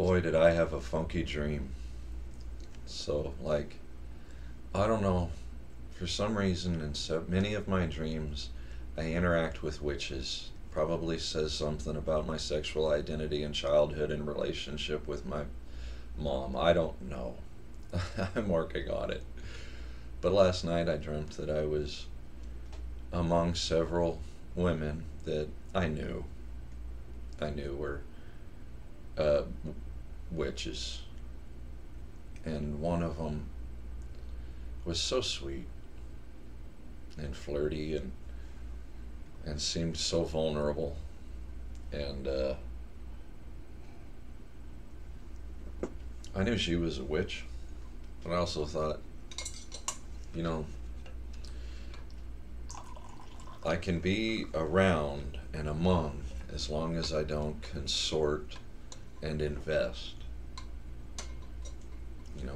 Boy, did I have a funky dream. So, like, I don't know, for some reason, in so many of my dreams, I interact with witches. Probably says something about my sexual identity and childhood and relationship with my mom. I don't know. I'm working on it. But last night I dreamt that I was among several women that I knew. I knew were uh, witches. And one of them was so sweet and flirty and seemed so vulnerable. And I knew she was a witch, but I also thought, you know, I can be around and among as long as I don't consort and invest.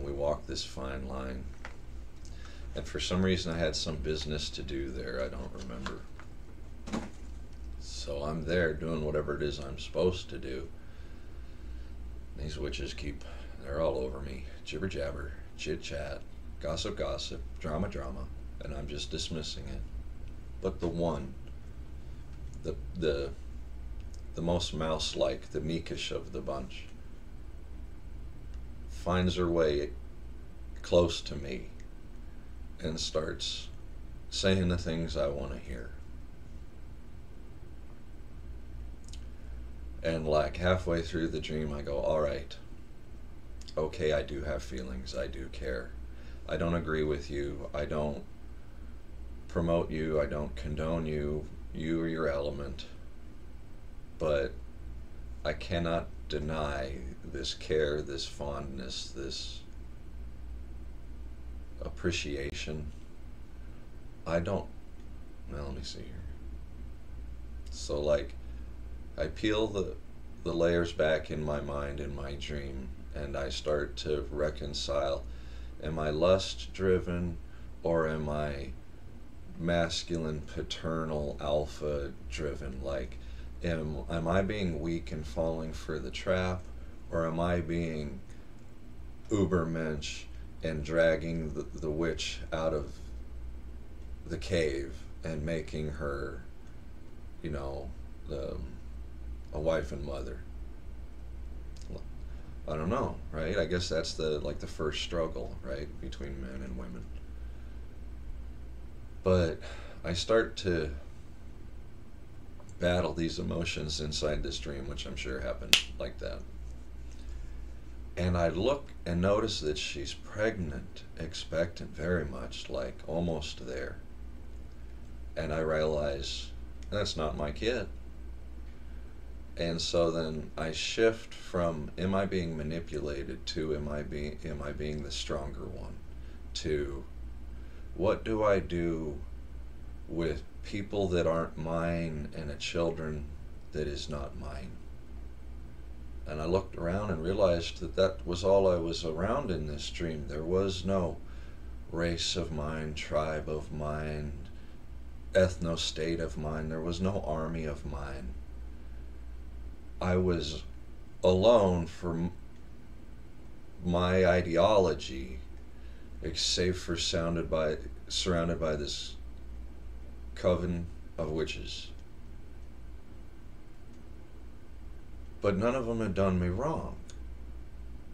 We walk this fine line. And for some reason, I had some business to do there. I don't remember. So I'm there doing whatever it is I'm supposed to do. These witches they're all over me. Jibber jabber, chit chat, gossip gossip, drama drama. And I'm just dismissing it. But the one, the, the, the most mouse like, the meekish of the bunch, finds her way close to me and starts saying the things I want to hear. And like halfway through the dream, I go, all right, okay, I do have feelings. I do care. I don't agree with you. I don't promote you. I don't condone you. You are your element. But I cannot deny this care, this fondness, this appreciation. I don't. Now, let me see here. So, like, I peel the layers back in my mind in my dream, and I start to reconcile. Am I lust driven, or am I masculine, paternal, alpha driven? Like, am I being weak and falling for the trap, or am I being ubermensch and dragging the witch out of the cave and making her, you know, a wife and mother? I don't know, right? I guess that's the first struggle, right, between men and women. But I start to battle these emotions inside this dream, which I'm sure happened like that. And I look and notice that she's pregnant, expectant, very much, like almost there. And I realize that's not my kid. And so then I shift from am I being manipulated to am I being the stronger one, to what do I do with people that aren't mine and a children that is not mine? And I looked around and realized that was all I was around in this dream. There was no race of mine, tribe of mine, ethno-state of mine. There was no army of mine. I was alone for my ideology, save for surrounded by this coven of witches. But none of them had done me wrong.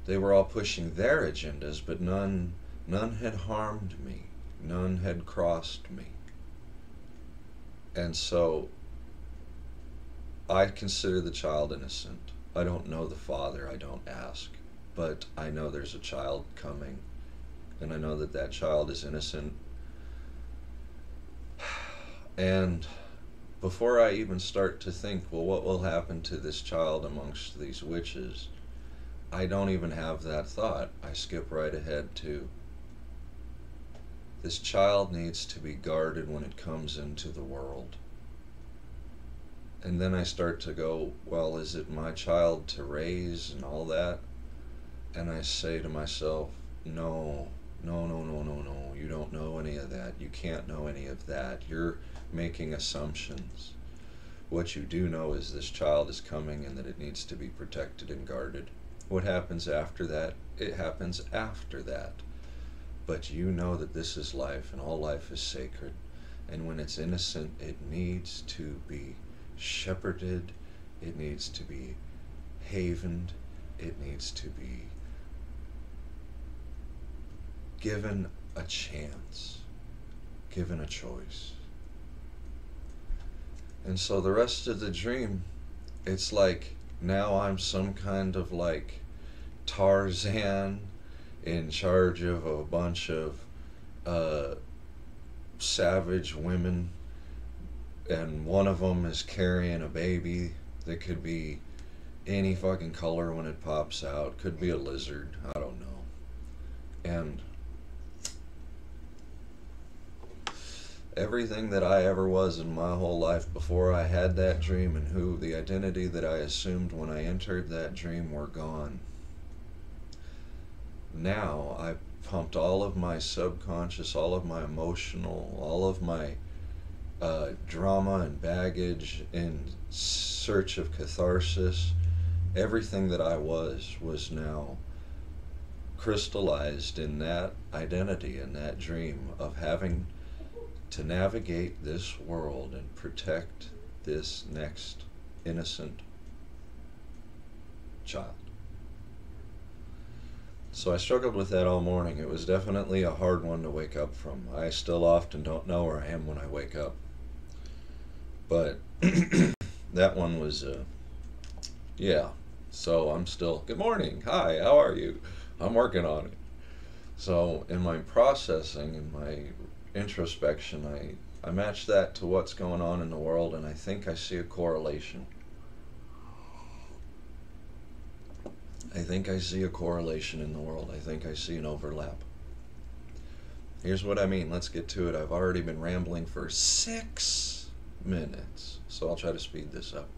They were all pushing their agendas, but none had harmed me. None had crossed me. And so I consider the child innocent. I don't know the father, I don't ask. But I know there's a child coming. And I know that child is innocent. And before I even start to think, well, what will happen to this child amongst these witches? I don't even have that thought. I skip right ahead to this child needs to be guarded when it comes into the world. And then I start to go, well, is it my child to raise and all that? And I say to myself, no, no, no, no, no, no. You don't know any of that. You can't know any of that. You're making assumptions. What you do know is this child is coming and that it needs to be protected and guarded. What happens after that, it happens after that. But you know that this is life, and all life is sacred. And when it's innocent, it needs to be shepherded, it needs to be havened, it needs to be given a chance, given a choice. And so the rest of the dream, it's like now I'm some kind of like Tarzan in charge of a bunch of savage women, and one of them is carrying a baby that could be any fucking color when it pops out. Could be a lizard, I don't know. And everything that I ever was in my whole life before I had that dream, and who the identity that I assumed when I entered that dream, were gone. Now I pumped all of my subconscious, all of my emotional, all of my drama and baggage in search of catharsis. Everything that I was now crystallized in that identity, in that dream of having to navigate this world and protect this next innocent child. So I struggled with that all morning. It was definitely a hard one to wake up from. I still often don't know where I am when I wake up. But that one was, yeah. So I'm still, good morning, hi, how are you? I'm working on it. So in my processing, in my introspection, I match that to what's going on in the world, and I think I see a correlation. I think I see a correlation in the world. I think I see an overlap. Here's what I mean. Let's get to it. I've already been rambling for 6 minutes, so I'll try to speed this up.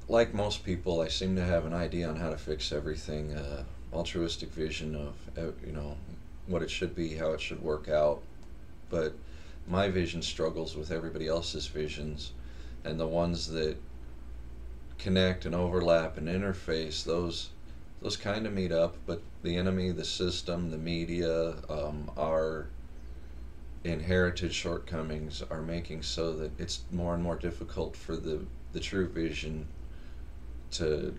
Like most people, I seem to have an idea on how to fix everything. Altruistic vision of, what it should be, how it should work out. But my vision struggles with everybody else's visions, and the ones that connect and overlap and interface, those kind of meet up, but the enemy, the system, the media, our inherited shortcomings are making so that it's more and more difficult for the true vision to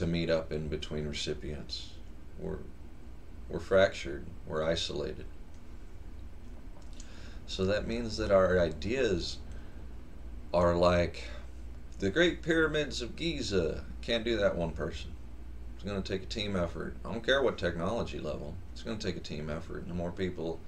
meet up in between recipients. We're fractured, we're isolated. So that means that our ideas are like the Great Pyramids of Giza. Can't do that one person. It's going to take a team effort. I don't care what technology level. It's going to take a team effort. And the more people,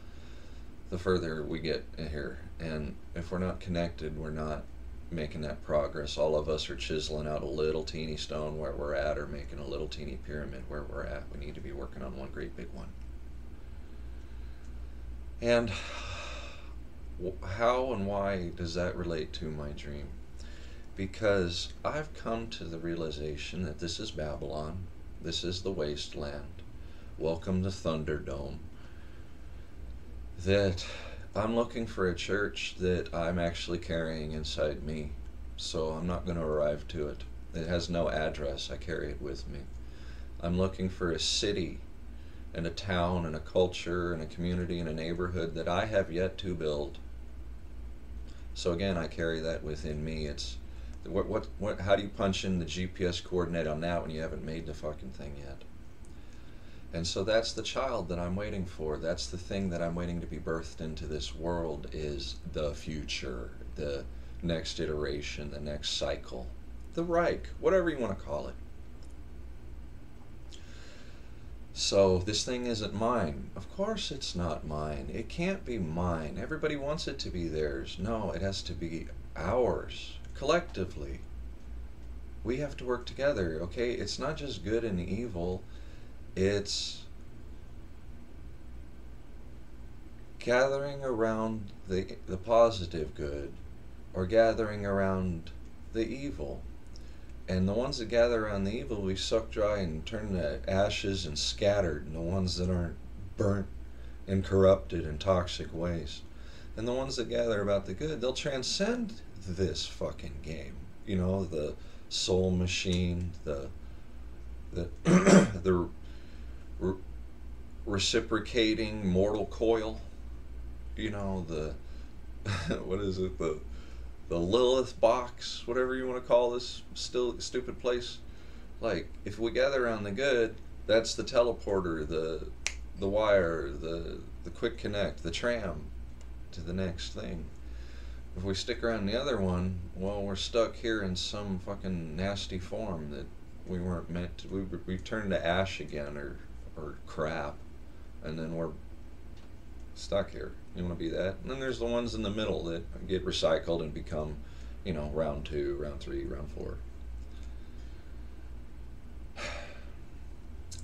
the further we get here. And if we're not connected, we're not making that progress. All of us are chiseling out a little teeny stone where we're at, or making a little teeny pyramid where we're at. We need to be working on one great big one. And how and why does that relate to my dream? Because I've come to the realization that this is Babylon, this is the wasteland, welcome to Thunderdome, that I'm looking for a church that I'm actually carrying inside me, so I'm not going to arrive to it. It has no address, I carry it with me. I'm looking for a city and a town and a culture and a community and a neighborhood that I have yet to build. So again, I carry that within me. It's how do you punch in the GPS coordinate on that when you haven't made the fucking thing yet? And so that's the child that I'm waiting for. That's the thing that I'm waiting to be birthed into this world, is the future, the next iteration, the next cycle, the Reich, whatever you want to call it. So this thing isn't mine. Of course it's not mine. It can't be mine. Everybody wants it to be theirs. No, it has to be ours. Collectively, we have to work together, okay? It's not just good and evil, it's gathering around the positive good, or gathering around the evil. And the ones that gather around the evil, we suck dry and turn to ashes and scattered, and the ones that aren't burnt and corrupted in toxic ways. And the ones that gather about the good, they'll transcend this fucking game. The soul machine, the the re- reciprocating mortal coil. You know, the what is it, the Lilith box, whatever you want to call this still stupid place. Like, if we gather around the good, that's the teleporter, the wire, the quick connect, the tram to the next thing. If we stick around the other one, well, we're stuck here in some fucking nasty form that we weren't meant to. We turn to ash again, or crap, and then we're stuck here. You want to be that? And then there's the ones in the middle that get recycled and become, round 2, round 3, round 4.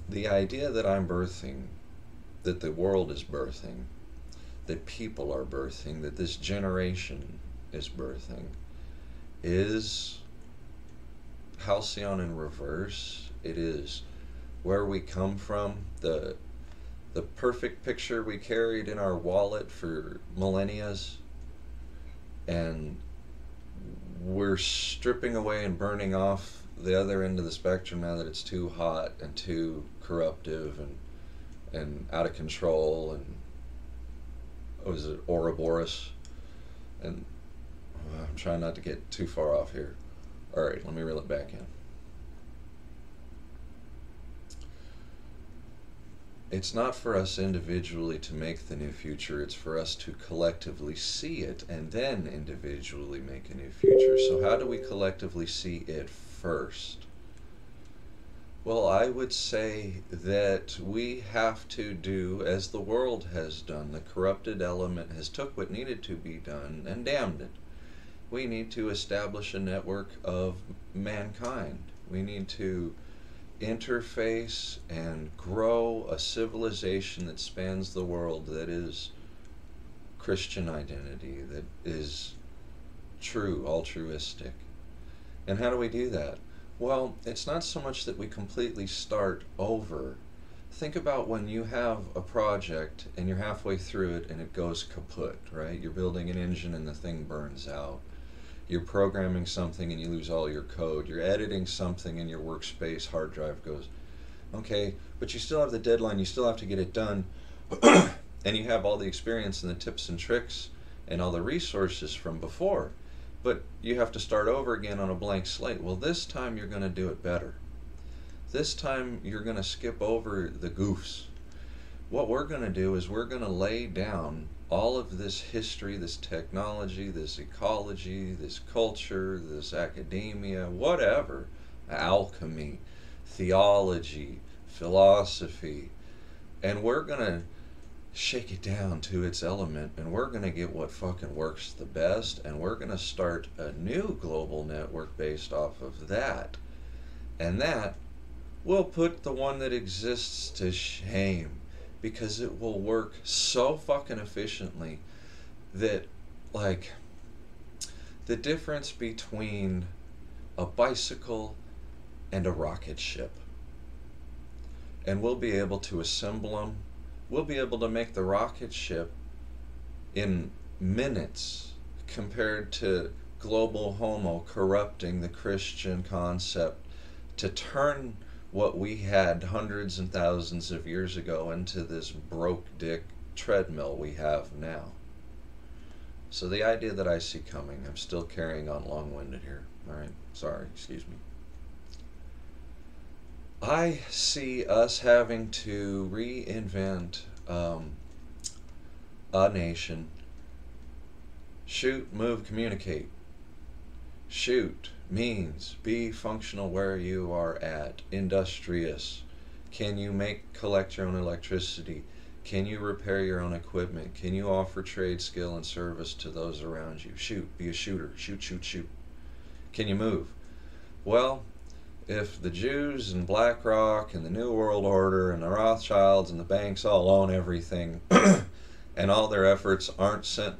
The idea that I'm birthing, that the world is birthing, that people are birthing, that this generation is birthing, is halcyon in reverse. It is where we come from, the perfect picture we carried in our wallet for millennia, and we're stripping away and burning off the other end of the spectrum now that it's too hot and too corruptive and out of control, and what is it, Ouroboros, and I'm trying not to get too far off here. All right, let me reel it back in. It's not for us individually to make the new future, it's for us to collectively see it and then individually make a new future. So how do we collectively see it first? Well, I would say that we have to do as the world has done. The corrupted element has took what needed to be done and damned it. We need to establish a network of mankind. We need to interface and grow a civilization that spans the world, that is Christian identity, that is true, altruistic. And how do we do that? Well, it's not so much that we completely start over. Think about when you have a project and you're halfway through it and it goes kaput, right? You're building an engine and the thing burns out. You're programming something and you lose all your code. You're editing something and your workspace hard drive goes. Okay, but you still have the deadline, you still have to get it done, and you have all the experience and the tips and tricks and all the resources from before. But you have to start over again on a blank slate. Well, this time you're going to do it better. This time you're going to skip over the goofs. What we're going to do is we're going to lay down all of this history, this technology, this ecology, this culture, this academia, whatever, alchemy, theology, philosophy, and we're going to shake it down to its element, and we're going to get what fucking works the best, and we're going to start a new global network based off of that. And that will put the one that exists to shame, because it will work so fucking efficiently that, like, the difference between a bicycle and a rocket ship, and we'll be able to assemble them. We'll be able to make the rocket ship in minutes compared to global homo corrupting the Christian concept to turn what we had hundreds and thousands of years ago into this broke dick treadmill we have now. So the idea that I see coming, I'm still carrying on long-winded here, alright? Sorry, excuse me. I see us having to reinvent a nation. Shoot, move, communicate. Shoot means be functional where you are at. Industrious. Can you collect your own electricity? Can you repair your own equipment? Can you offer trade, skill, and service to those around you? Shoot, be a shooter. Shoot, shoot, shoot. Can you move? Well, if the Jews and BlackRock and the New World Order and the Rothschilds and the banks all own everything and all their efforts aren't sent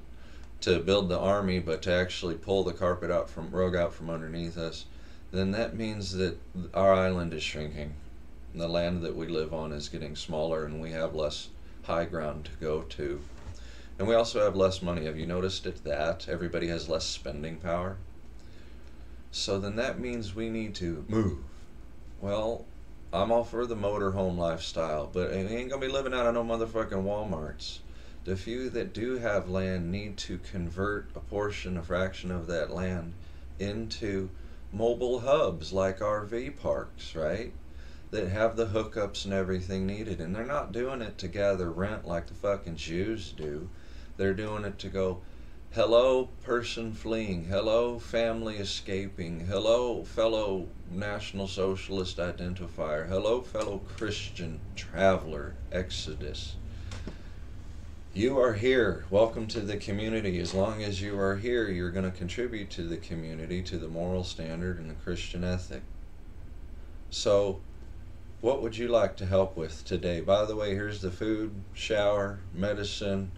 to build the army but to actually pull the rug out from underneath us, then that means that our island is shrinking. The land that we live on is getting smaller, and we have less high ground to go to. And we also have less money. Have you noticed it that everybody has less spending power? So then that means we need to move. Well, I'm all for the motorhome lifestyle, but it ain't gonna be living out of no motherfucking Walmarts. The few that do have land need to convert a portion, a fraction of that land into mobile hubs like RV parks, right? That have the hookups and everything needed. And they're not doing it to gather rent like the fucking Jews do. They're doing it to go, hello, person fleeing. Hello, family escaping. Hello, fellow National Socialist identifier. Hello, fellow Christian traveler, Exodus. You are here. Welcome to the community. As long as you are here, you're going to contribute to the community, to the moral standard and the Christian ethic. So, what would you like to help with today? By the way, here's the food, shower, medicine,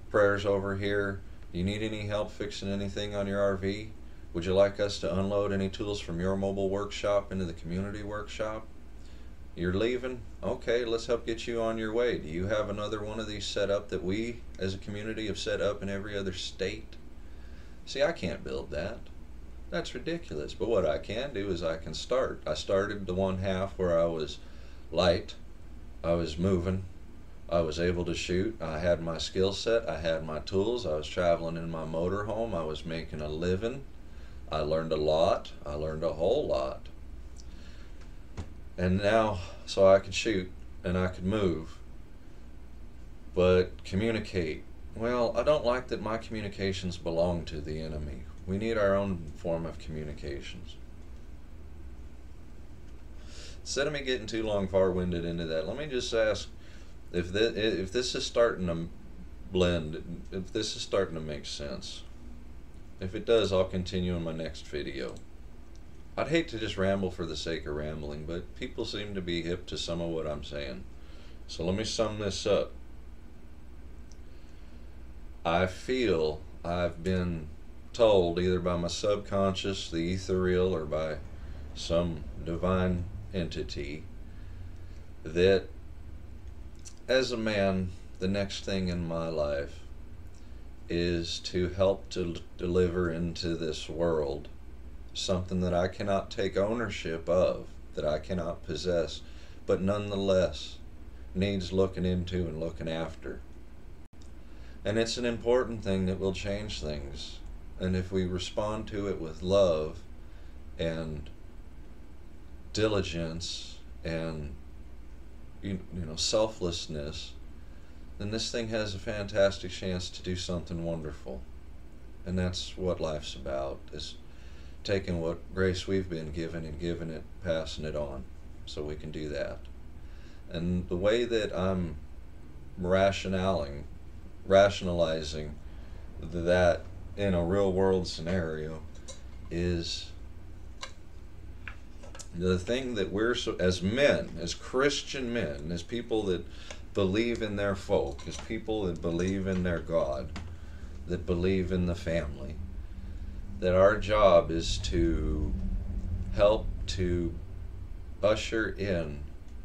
prayers over here. Do you need any help fixing anything on your RV? Would you like us to unload any tools from your mobile workshop into the community workshop? You're leaving? Okay, let's help get you on your way. Do you have another one of these set up that we as a community have set up in every other state? See, I can't build that. That's ridiculous. But what I can do is I can start. I started the one half where I was light, I was moving, I was able to shoot, I had my skill set, I had my tools, I was traveling in my motorhome, I was making a living, I learned a lot, I learned a whole lot. And now, so I could shoot and I could move, but communicate. Well, I don't like that my communications belong to the enemy. We need our own form of communications. Instead of me getting too long far-winded into that, let me just ask, if this is starting to blend, if this is starting to make sense. If it does, I'll continue in my next video. I'd hate to just ramble for the sake of rambling, but people seem to be hip to some of what I'm saying. So let me sum this up. I feel I've been told, either by my subconscious, the ethereal, or by some divine entity, that as a man, the next thing in my life is to help to deliver into this world something that I cannot take ownership of, that I cannot possess, but nonetheless needs looking into and looking after. And it's an important thing that will change things. And if we respond to it with love and diligence and selflessness, then this thing has a fantastic chance to do something wonderful. And that's what life's about, is taking what grace we've been given and giving it, passing it on, so we can do that. And the way that I'm rationalizing that in a real world scenario is the thing that we're, as men, as Christian men, as people that believe in their folk, as people that believe in their God, that believe in the family, that our job is to help to usher in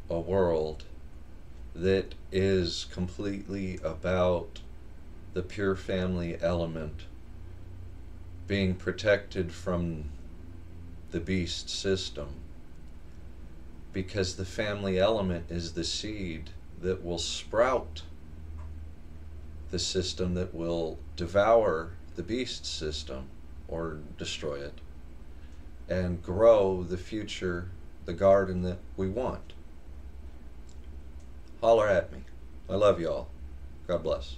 a world that is completely about the pure family element being protected from the beast system, because the family element is the seed that will sprout the system that will devour the beast system or destroy it and grow the future, the garden that we want. Holler at me. I love y'all. God bless.